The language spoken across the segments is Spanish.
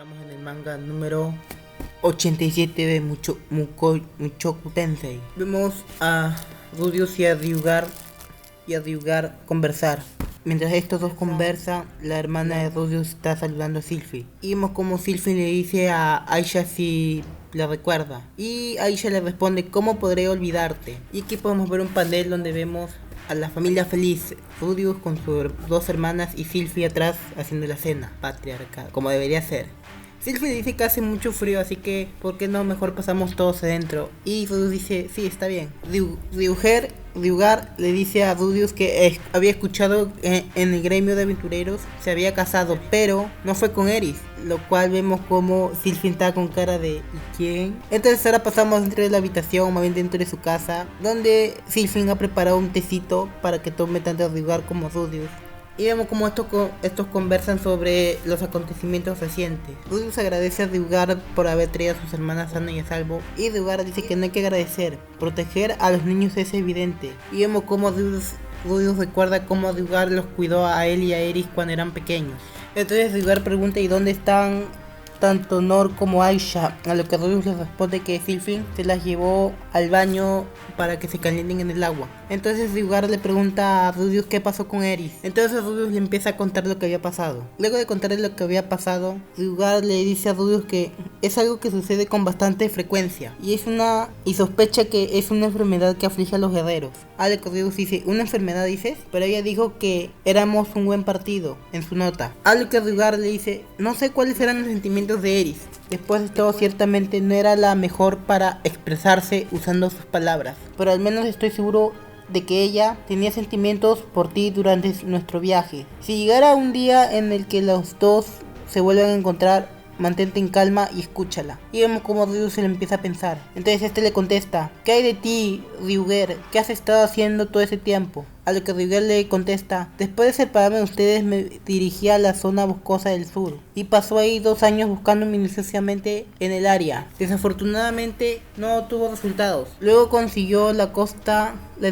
Estamos en el manga número 87 de Mushoku Tensei. Vemos a Rudeus y a Ryugar conversar. Mientras estos dos conversan, la hermana de Rudeus está saludando a Sylphie. Y vemos como Sylphie le dice a Aisha si la recuerda. Y Aisha le responde, ¿cómo podré olvidarte? Y aquí podemos ver un panel donde vemos a la familia feliz, Rudeus con sus dos hermanas y Sylphie atrás haciendo la cena patriarcal, como debería ser. Sylphie dice que hace mucho frío, así que ¿por qué no mejor pasamos todos adentro? Y Rudeus dice, sí, está bien. Ryugar le dice a Rudeus que había escuchado en el gremio de aventureros se había casado, pero no fue con Eris, lo cual vemos como Sylphie está con cara de ¿y quién? Entonces ahora pasamos dentro de la habitación, o más bien dentro de su casa, donde Sylphie ha preparado un tecito para que tome tanto Ryugar como Rudeus. Y vemos como estos conversan sobre los acontecimientos recientes. Rudeus agradece a Ryugar por haber traído a sus hermanas sanas y a salvo. Y Ryugar dice que no hay que agradecer. Proteger a los niños es evidente. Y vemos como Rudeus recuerda cómo Ryugar los cuidó a él y a Eris cuando eran pequeños. Entonces Ryugar pregunta ¿y dónde están tanto Nor como Aisha? A lo que Rudeus le responde que Sylphie se las llevó al baño para que se calienten en el agua. Entonces Ryugar le pregunta a Rudeus qué pasó con Eris. Entonces Rudeus le empieza a contar lo que había pasado. Luego de contarle lo que había pasado, Ryugar le dice a Rudeus que es algo que sucede con bastante frecuencia y sospecha que es una enfermedad que aflige a los guerreros. A lo que Rudeus dice, ¿una enfermedad dices? Pero ella dijo que éramos un buen partido en su nota. A lo que Ryugar le dice, no sé cuáles eran los sentimientos de Eris. Después de todo, ciertamente no era la mejor para expresarse usando sus palabras, pero al menos estoy seguro de que ella tenía sentimientos por ti durante nuestro viaje. Si llegara un día en el que los dos se vuelvan a encontrar, mantente en calma y escúchala. Y vemos como Rudeus se le empieza a pensar. Entonces este le contesta, ¿qué hay de ti, Ryugar? ¿Qué has estado haciendo todo ese tiempo? A lo que Ryugar le contesta, después de separarme de ustedes me dirigí a la zona boscosa del sur y pasó ahí 2 años buscando minuciosamente en el área. Desafortunadamente no tuvo resultados. Luego consiguió la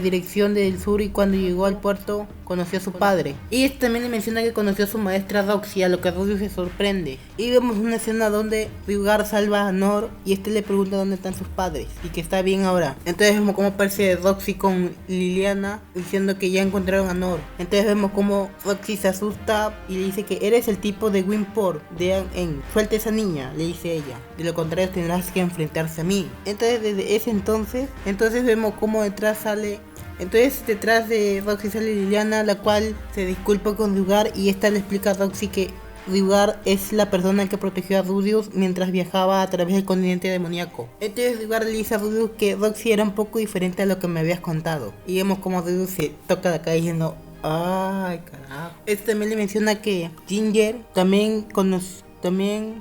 dirección del sur y cuando llegó al puerto conoció a su padre. Y también le menciona que conoció a su maestra Roxy, a lo que Rudeus se sorprende. Y vemos una escena donde Ryugar salva a Nor y le pregunta dónde están sus padres y que está bien ahora. Entonces vemos cómo aparece Roxy con Liliana diciendo que ya encontraron a Nor. Entonces vemos como Roxy se asusta y le dice que eres el tipo de Winport de An-En. Suelta esa niña, le dice ella. De lo contrario tendrás que enfrentarse a mí. Entonces desde ese entonces vemos cómo detrás de Roxy sale Liliana, la cual se disculpa con Ryugar y esta le explica a Roxy que Ryugar es la persona que protegió a Rudeus mientras viajaba a través del continente demoníaco. Entonces Ryugar le dice a Rudeus que Roxy era un poco diferente a lo que me habías contado. Y vemos como Rudeus se toca la cara diciendo, ay carajo. También le menciona que Ginger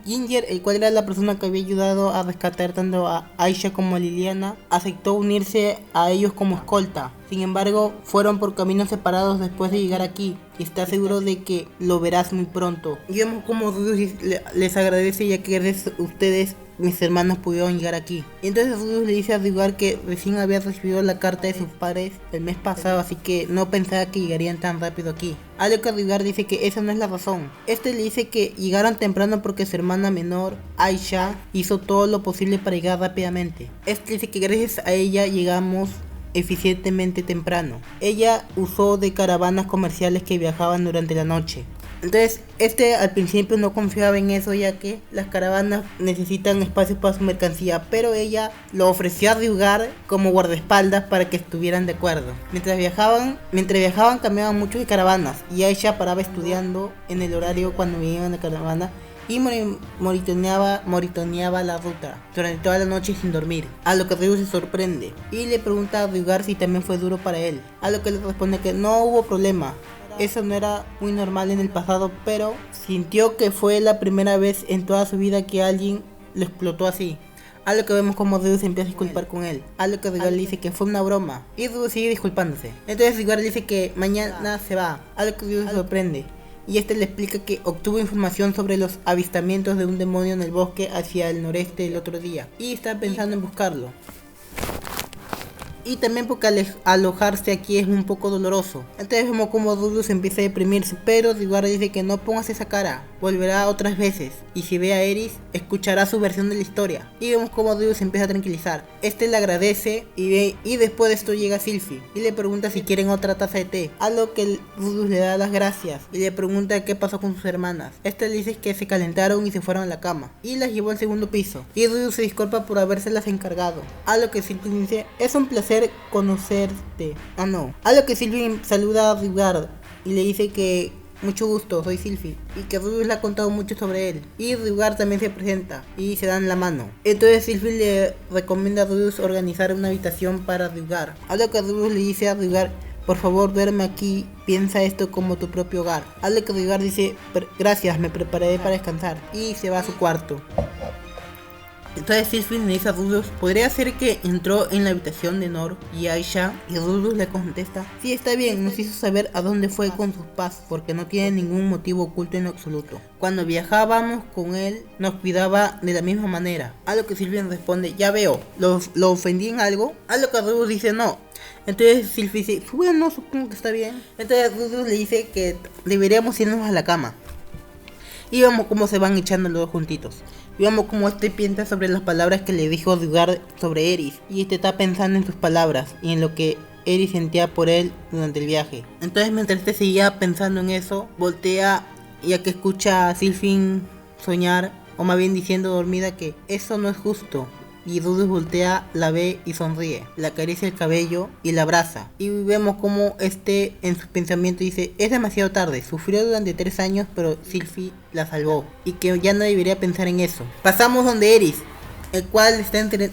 Ginger, el cual era la persona que había ayudado a rescatar tanto a Aisha como a Liliana, aceptó unirse a ellos como escolta. Sin embargo, fueron por caminos separados después de llegar aquí y está seguro de que lo verás muy pronto. Y vemos como Rudeus les agradece ya que gracias a ustedes mis hermanos pudieron llegar aquí. Y entonces Rudeus le dice a Ryugar que recién había recibido la carta de sus padres el mes pasado, así que no pensaba que llegarían tan rápido aquí. A lo que Ryugar dice que esa no es la razón. Le dice que llegaron temprano porque su hermana menor, Aisha, hizo todo lo posible para llegar rápidamente. Dice que gracias a ella llegamos eficientemente temprano. Ella usó de caravanas comerciales que viajaban durante la noche. Entonces al principio no confiaba en eso ya que las caravanas necesitan espacio para su mercancía, pero ella lo ofreció a Ryugar como guardaespaldas para que estuvieran de acuerdo. Mientras viajaban cambiaban mucho de caravanas y Aisha paraba estudiando en el horario cuando venían la caravana y monitoreaba la ruta durante toda la noche sin dormir, a lo que Ryugar se sorprende y le pregunta a Ryugar si también fue duro para él, a lo que le responde que no hubo problema. Eso no era muy normal en el pasado, pero sintió que fue la primera vez en toda su vida que alguien lo explotó así. A lo que vemos como Ryugar se empieza a disculpar con él. A lo que Ryugar le dice que fue una broma. Y Ryugar sigue disculpándose. Entonces Ryugar le dice que mañana se va. A lo que Ryugar se sorprende. Y le explica que obtuvo información sobre los avistamientos de un demonio en el bosque hacia el noreste el otro día. Y está pensando en buscarlo. Y también porque alojarse aquí es un poco doloroso. Entonces vemos como Rudeus empieza a deprimirse, pero Ryugar dice que no pongas esa cara. volverá otras veces, y si ve a Eris, escuchará su versión de la historia. Y vemos como Rudeus se empieza a tranquilizar. Este le agradece y después de esto llega Sylphie y le pregunta si quieren otra taza de té, a lo que Rudeus le da las gracias y le pregunta qué pasó con sus hermanas. Este le dice que se calentaron y se fueron a la cama y las llevó al segundo piso, y Rudeus se disculpa por habérselas encargado, a lo que Sylphie dice: es un placer conocerte. A lo que Sylphie saluda a Ryugar y le dice que mucho gusto, soy Sylphie, y que Rudeus le ha contado mucho sobre él. Y Ryugar también se presenta y se dan la mano. Entonces Sylphie le recomienda a Rudeus organizar una habitación para Ryugar, a lo que Rudeus le dice a Ryugar: por favor, duerme aquí, piensa esto como tu propio hogar. A lo que Ryugar dice: gracias, me prepararé para descansar, y se va a su cuarto. Entonces Sylphie le dice a Rudeus: ¿podría ser que entró en la habitación de Nor y Aisha? Y Rudeus le contesta: sí, está bien, nos hizo saber a dónde fue con sus padres, porque no tiene ningún motivo oculto en absoluto. Cuando viajábamos con él, nos cuidaba de la misma manera. A lo que Sylphie responde: ya veo, ¿lo ofendí en algo? A lo que Rudeus dice: no. Entonces Sylphie dice: bueno, supongo que está bien. Entonces Rudeus le dice que deberíamos irnos a la cama. Y vemos cómo se van echando los dos juntitos. Y vemos cómo este piensa sobre las palabras que le dijo Ryugar sobre Eris. Y este está pensando en sus palabras y en lo que Eris sentía por él durante el viaje. Entonces mientras este seguía pensando en eso, voltea, ya que escucha a Sylphie soñar, o más bien diciendo dormida, que eso no es justo. Y Rudeus voltea, la ve y sonríe, le acaricia el cabello y la abraza. Y vemos como en sus pensamientos dice: es demasiado tarde, sufrió durante 3 años, pero Sylphie la salvó, y que ya no debería pensar en eso. Pasamos donde Eris, el cual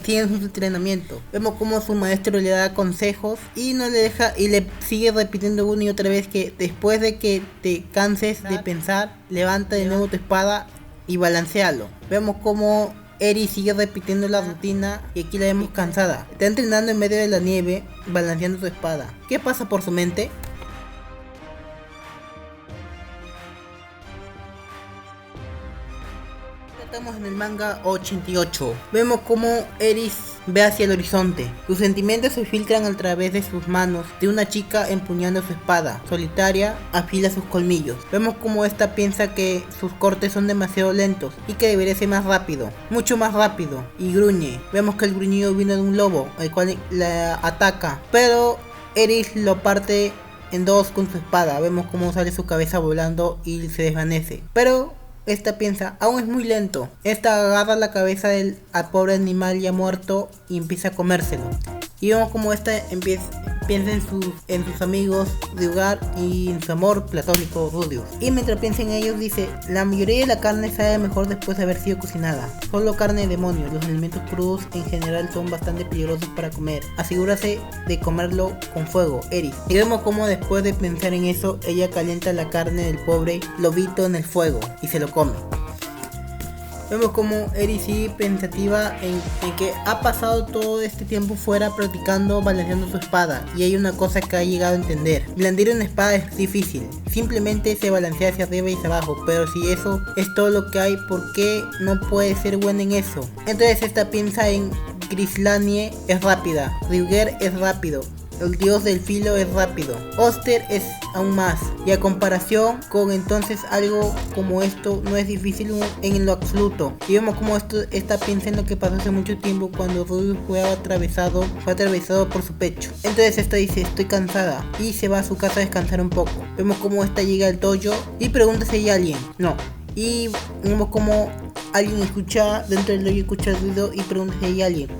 tiene su entrenamiento. Vemos como su maestro le da consejos y no le deja, y le sigue repitiendo una y otra vez que después de que te canses de pensar, levanta de nuevo tu espada y balancealo. Vemos como Eris sigue repitiendo la rutina y aquí la vemos cansada. Está entrenando en medio de la nieve, balanceando su espada. ¿Qué pasa por su mente? Estamos en el manga 88. Vemos como Eris ve hacia el horizonte. Sus sentimientos se filtran a través de sus manos de una chica empuñando su espada. Solitaria, afila sus colmillos. Vemos como esta piensa que sus cortes son demasiado lentos y que debería ser más rápido, mucho más rápido, y gruñe. Vemos que el gruñido vino de un lobo, el cual la ataca, pero Eris lo parte en dos con su espada. Vemos cómo sale su cabeza volando y se desvanece, pero esta piensa: aún es muy lento. Esta agarra la cabeza del pobre animal ya muerto y empieza a comérselo. Y vemos como esta piensa en sus amigos Ryugar y en su amor platónico Rudeus. Y mientras piensa en ellos dice: la mayoría de la carne sabe mejor después de haber sido cocinada. Solo carne de demonio. Los alimentos crudos en general son bastante peligrosos para comer. Asegúrase de comerlo con fuego, Eris. Y vemos como después de pensar en eso, ella calienta la carne del pobre lobito en el fuego y se lo come. Vemos como Eris sigue pensativa en que ha pasado todo este tiempo fuera practicando, balanceando su espada, y hay una cosa que ha llegado a entender: blandir una espada es difícil, simplemente se balancea hacia arriba y hacia abajo, pero si eso es todo lo que hay, ¿por qué no puede ser buena en eso? Entonces esta piensa en Grislanie es rápida, Ryugar es rápido, el dios del filo es rápido, Oster es aún más, y a comparación con entonces algo como esto no es difícil en lo absoluto. Y vemos como esta piensa en lo que pasó hace mucho tiempo cuando Rudeus fue atravesado por su pecho. Entonces esta dice: estoy cansada, y se va a su casa a descansar un poco. Vemos como esta llega al dojo y pregunta si hay alguien. No. Y vemos como alguien escucha dentro del dojo, escucha el ruido y pregunta si hay alguien.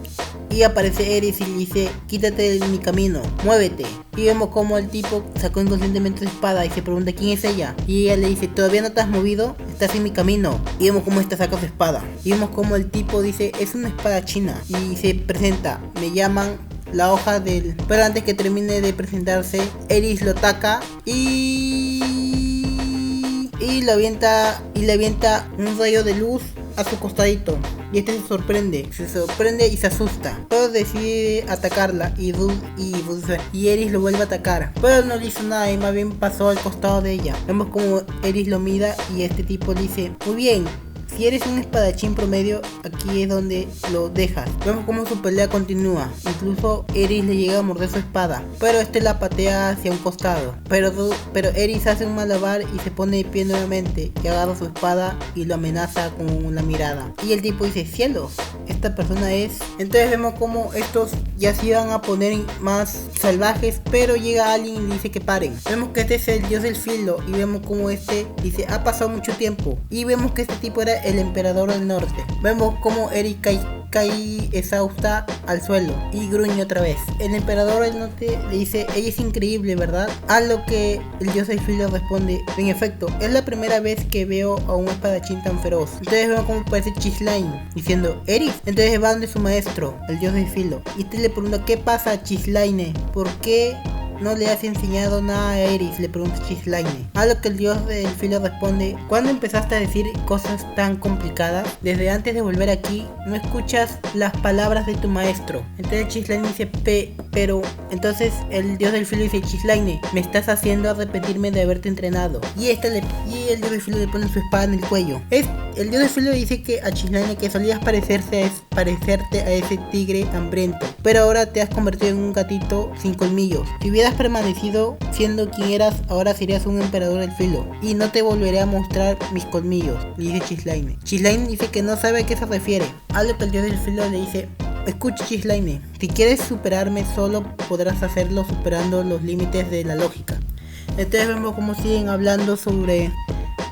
Y aparece Eris y le dice: quítate de mi camino, muévete. Y vemos como el tipo sacó inconscientemente su espada y se pregunta quién es ella. Y ella le dice: ¿todavía no te has movido? Estás en mi camino. Y vemos como esta saca su espada. Y vemos como el tipo dice: es una espada china. Y se presenta: me llaman la hoja del... Pero antes que termine de presentarse, Eris lo ataca y le avienta un rayo de luz a su costadito. Y este se sorprende y se asusta, pero decide atacarla y Eris lo vuelve a atacar, pero no le hizo nada y más bien pasó al costado de ella. Vemos como Eris lo mira y este tipo le dice: muy bien, Si eres un espadachín promedio, aquí es donde lo dejas. Vemos cómo su pelea continúa. Incluso Eris le llega a morder su espada, pero este la patea hacia un costado. Pero Eris hace un malabar y se pone de pie nuevamente y agarra su espada y lo amenaza con una mirada. Y el tipo dice, cielos, esta persona es... Entonces vemos como estos ya se iban a poner más salvajes, pero llega alguien y le dice que paren. Vemos que este es el dios del filo y vemos como este dice, ha pasado mucho tiempo. Y vemos que este tipo era el emperador del norte. Vemos como Eris cae exhausta al suelo y gruñe otra vez. El emperador del norte le dice, ella es increíble, ¿verdad? A lo que el dios del filo responde, en efecto, es la primera vez que veo a un espadachín tan feroz. Entonces vemos como aparece Chislaine diciendo, Eris. Entonces va donde su maestro, el dios del filo, y este le pregunta, ¿qué pasa, Chislaine? ¿Por qué no le has enseñado nada a Eris? Le pregunta Chislaine. A lo que el dios del filo responde, ¿cuándo empezaste a decir cosas tan complicadas? Desde antes de volver aquí, no escuchas las palabras de tu maestro. Entonces Chislaine dice, pero... Entonces el dios del filo dice, Chislaine, me estás haciendo arrepentirme de haberte entrenado. Y el dios del filo le pone su espada en el cuello. El dios del filo le dice que a Chislaine que solías parecerte a ese tigre hambriento, pero ahora te has convertido en un gatito sin colmillos. Si hubieras permanecido siendo quien eras, ahora serías un emperador del filo y no te volveré a mostrar mis colmillos, le dice Chislaine. Chislaine dice que no sabe a qué se refiere. A lo que el dios del filo le dice, escucha Chislaine, si quieres superarme solo podrás hacerlo superando los límites de la lógica. Entonces vemos cómo siguen hablando sobre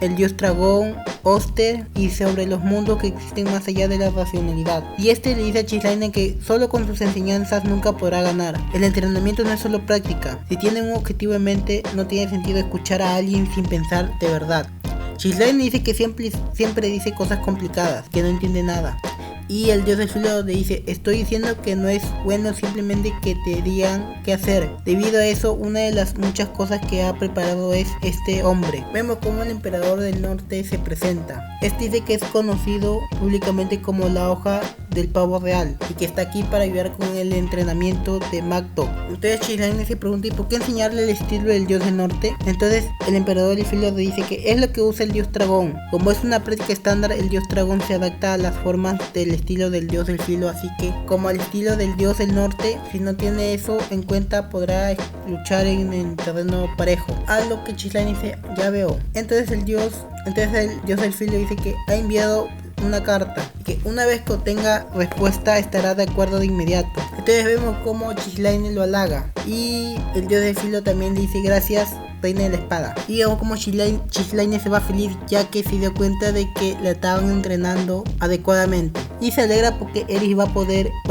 el dios dragón, Oster, y sobre los mundos que existen más allá de la racionalidad. Y este le dice a Chislaine que solo con sus enseñanzas nunca podrá ganar. El entrenamiento no es solo práctica. Si tiene un objetivo en mente, no tiene sentido escuchar a alguien sin pensar de verdad. Chislaine dice que siempre dice cosas complicadas, que no entiende nada. Y el dios del filo le dice, estoy diciendo que no es bueno simplemente que te digan qué hacer. Debido a eso, una de las muchas cosas que ha preparado es este hombre. Vemos cómo el emperador del norte se presenta. Este dice que es conocido públicamente como la hoja del pavo real y que está aquí para ayudar con el entrenamiento de Magdok. Entonces Chislaine se pregunta, ¿y por qué enseñarle el estilo del dios del norte? Entonces el emperador del filo le dice que es lo que usa el dios dragón. Como es una práctica estándar, el dios dragón se adapta a las formas del estilo del dios del filo, así que como al estilo del dios del norte, si no tiene eso en cuenta podrá luchar en el terreno parejo. A lo que Chislaine dice, ya veo. Entonces el dios del filo dice que ha enviado una carta y que una vez que obtenga respuesta estará de acuerdo de inmediato. Entonces vemos como Chislaine lo halaga y el dios del filo también le dice gracias, reina de la espada. Y vemos como Chislaine se va feliz ya que se dio cuenta de que la estaban entrenando adecuadamente y se alegra porque Eris va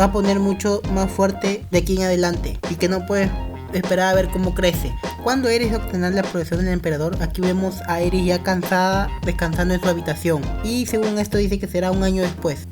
a poner mucho más fuerte de aquí en adelante y que no puede esperar a ver cómo crece. Cuando Eris obtiene la progresión del emperador, aquí vemos a Eris ya cansada, descansando en su habitación, y según esto dice que será un año después.